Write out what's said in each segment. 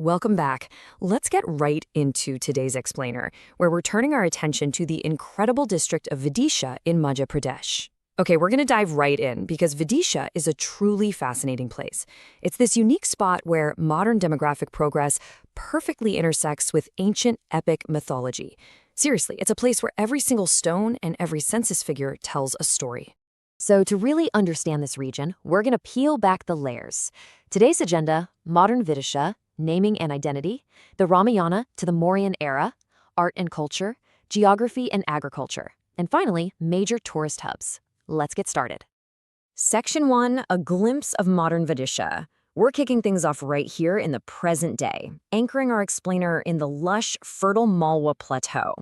Welcome back. Let's get right into today's explainer, where we're turning our attention to the incredible district of Vidisha in Madhya Pradesh. Okay, we're going to dive right in because Vidisha is a truly fascinating place. It's this unique spot where modern demographic progress perfectly intersects with ancient epic mythology. Seriously, it's a place where every single stone and every census figure tells a story. So to really understand this region, we're going to peel back the layers. Today's agenda: modern Vidisha, naming and identity, the Ramayana to the Mauryan era, art and culture, geography and agriculture, and finally, major tourist hubs. Let's get started. Section 1, a glimpse of modern Vidisha. We're kicking things off right here in the present day, anchoring our explainer in the lush, fertile Malwa Plateau.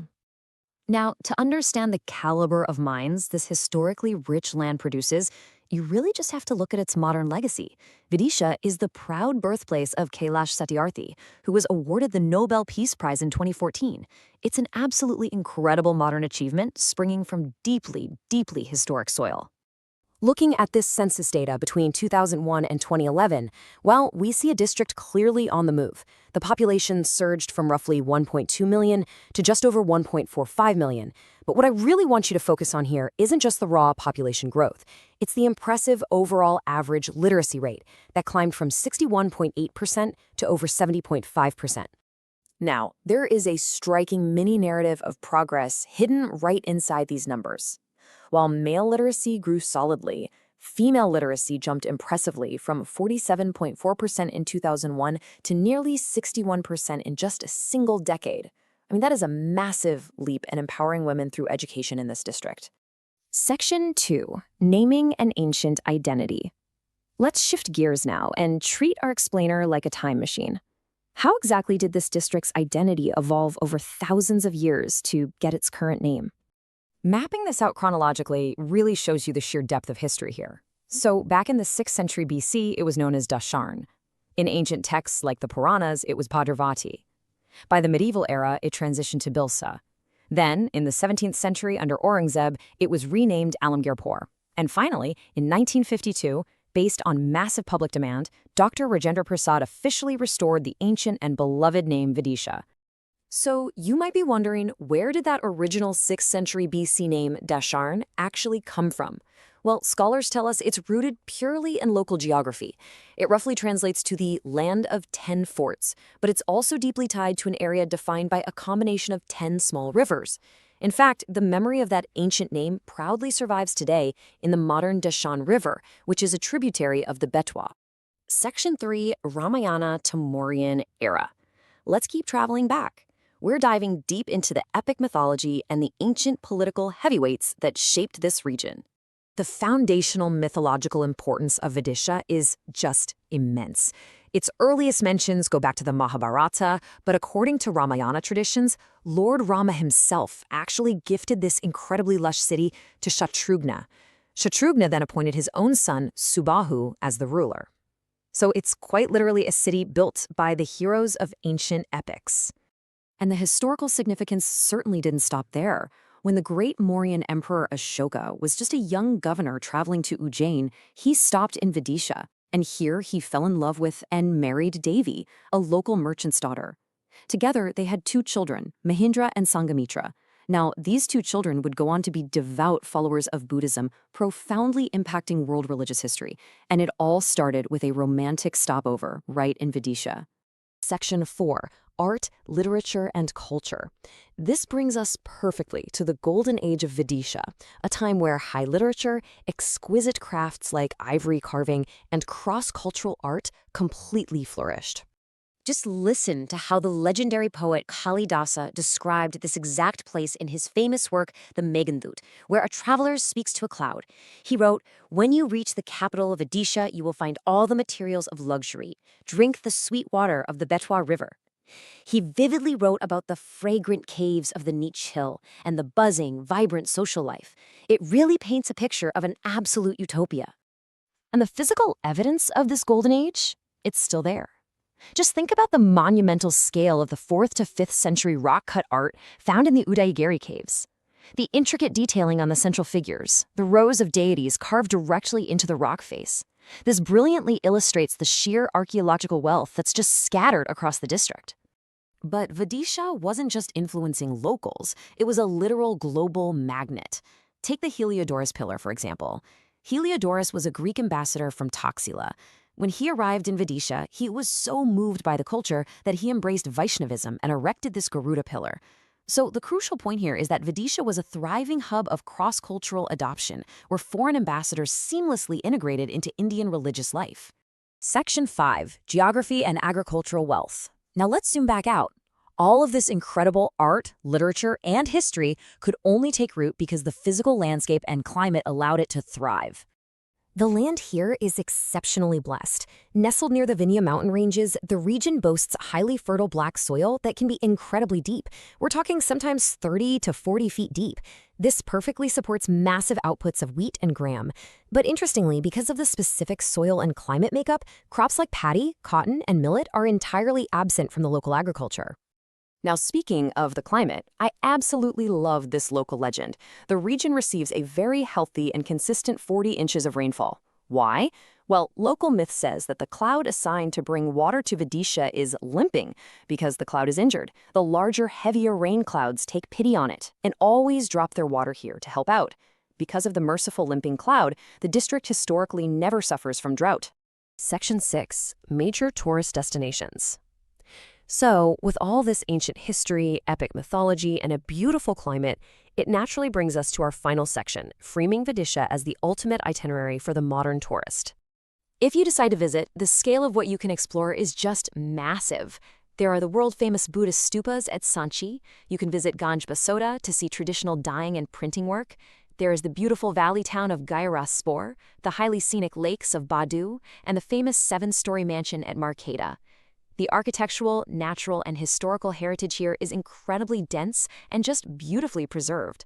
Now, to understand the caliber of mines this historically rich land produces, you really just have to look at its modern legacy. Vidisha is the proud birthplace of Kailash Satyarthi, who was awarded the Nobel Peace Prize in 2014. It's an absolutely incredible modern achievement springing from deeply, deeply historic soil. Looking at this census data between 2001 and 2011, well, we see a district clearly on the move. The population surged from roughly 1.2 million to just over 1.45 million. But what I really want you to focus on here isn't just the raw population growth. It's the impressive overall average literacy rate that climbed from 61.8% to over 70.5%. Now, there is a striking mini-narrative of progress hidden right inside these numbers. While male literacy grew solidly, female literacy jumped impressively from 47.4% in 2001 to nearly 61% in just a single decade. I mean, that is a massive leap in empowering women through education in this district. Section 2, naming and ancient identity. Let's shift gears now and treat our explainer like a time machine. How exactly did this district's identity evolve over thousands of years to get its current name? Mapping this out chronologically really shows you the sheer depth of history here. So back in the 6th century BC, it was known as Dasharn. In ancient texts like the Puranas, it was Bhadravati. By the medieval era, it transitioned to Bilsa. Then, in the 17th century under Aurangzeb, it was renamed Alamgirpur. And finally, in 1952, based on massive public demand, Dr. Rajendra Prasad officially restored the ancient and beloved name Vidisha. So you might be wondering, where did that original 6th century BC name Dasharn actually come from? Well, scholars tell us it's rooted purely in local geography. It roughly translates to the land of 10 forts, but it's also deeply tied to an area defined by a combination of 10 small rivers. In fact, the memory of that ancient name proudly survives today in the modern Dashan River, which is a tributary of the Betwa. Section 3, Ramayana to Mauryan era. Let's keep traveling back. We're diving deep into the epic mythology and the ancient political heavyweights that shaped this region. The foundational mythological importance of Vidisha is just immense. Its earliest mentions go back to the Mahabharata, but according to Ramayana traditions, Lord Rama himself actually gifted this incredibly lush city to Shatrughna. Shatrughna then appointed his own son, Subahu, as the ruler. So it's quite literally a city built by the heroes of ancient epics. And the historical significance certainly didn't stop there. When the great Mauryan emperor Ashoka was just a young governor traveling to Ujjain, he stopped in Vidisha, and here he fell in love with and married Devi, a local merchant's daughter. Together, they had 2 children, Mahindra and Sangamitra. Now, these 2 children would go on to be devout followers of Buddhism, profoundly impacting world religious history, and it all started with a romantic stopover right in Vidisha. Section 4, Art, Literature, and Culture. This brings us perfectly to the golden age of Vidisha, a time where high literature, exquisite crafts like ivory carving, and cross-cultural art completely flourished. Just listen to how the legendary poet Kalidasa described this exact place in his famous work, The Meghandut, where a traveler speaks to a cloud. He wrote, "When you reach the capital of Vidisha, you will find all the materials of luxury. Drink the sweet water of the Betwa River." He vividly wrote about the fragrant caves of the Neech Hill and the buzzing, vibrant social life. It really paints a picture of an absolute utopia. And the physical evidence of this golden age? It's still there. Just think about the monumental scale of the 4th to 5th century rock-cut art found in the Udayagiri caves. The intricate detailing on the central figures, the rows of deities carved directly into the rock face. This brilliantly illustrates the sheer archaeological wealth that's just scattered across the district. But Vidisha wasn't just influencing locals, it was a literal global magnet. Take the Heliodorus pillar, for example. Heliodorus was a Greek ambassador from Taxila. When he arrived in Vidisha, he was so moved by the culture that he embraced Vaishnavism and erected this Garuda pillar. So the crucial point here is that Vidisha was a thriving hub of cross-cultural adoption, where foreign ambassadors seamlessly integrated into Indian religious life. Section 5, Geography and Agricultural Wealth. Now let's zoom back out. All of this incredible art, literature, and history could only take root because the physical landscape and climate allowed it to thrive. The land here is exceptionally blessed. Nestled near the Vindhya mountain ranges, the region boasts highly fertile black soil that can be incredibly deep. We're talking sometimes 30 to 40 feet deep. This perfectly supports massive outputs of wheat and gram. But interestingly, because of the specific soil and climate makeup, crops like paddy, cotton, and millet are entirely absent from the local agriculture. Now, speaking of the climate, I absolutely love this local legend. The region receives a very healthy and consistent 40 inches of rainfall. Why? Well, local myth says that the cloud assigned to bring water to Vidisha is limping because the cloud is injured. The larger, heavier rain clouds take pity on it and always drop their water here to help out. Because of the merciful limping cloud, the district historically never suffers from drought. Section 6, Major Tourist Destinations. So, with all this ancient history, epic mythology, and a beautiful climate, it naturally brings us to our final section, framing Vidisha as the ultimate itinerary for the modern tourist. If you decide to visit, the scale of what you can explore is just massive. There are the world-famous Buddhist stupas at Sanchi. You can visit Ganj Basoda to see traditional dyeing and printing work. There is the beautiful valley town of Gairaspor, the highly scenic lakes of Badu, and the famous 7-story mansion at Marketa. The architectural, natural, and historical heritage here is incredibly dense and just beautifully preserved.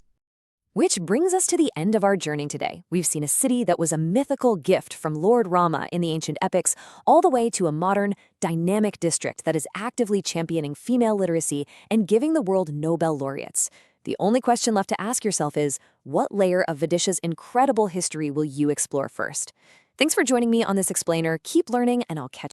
Which brings us to the end of our journey today. We've seen a city that was a mythical gift from Lord Rama in the ancient epics, all the way to a modern, dynamic district that is actively championing female literacy and giving the world Nobel laureates. The only question left to ask yourself is, what layer of Vidisha's incredible history will you explore first? Thanks for joining me on this explainer. Keep learning, and I'll catch you.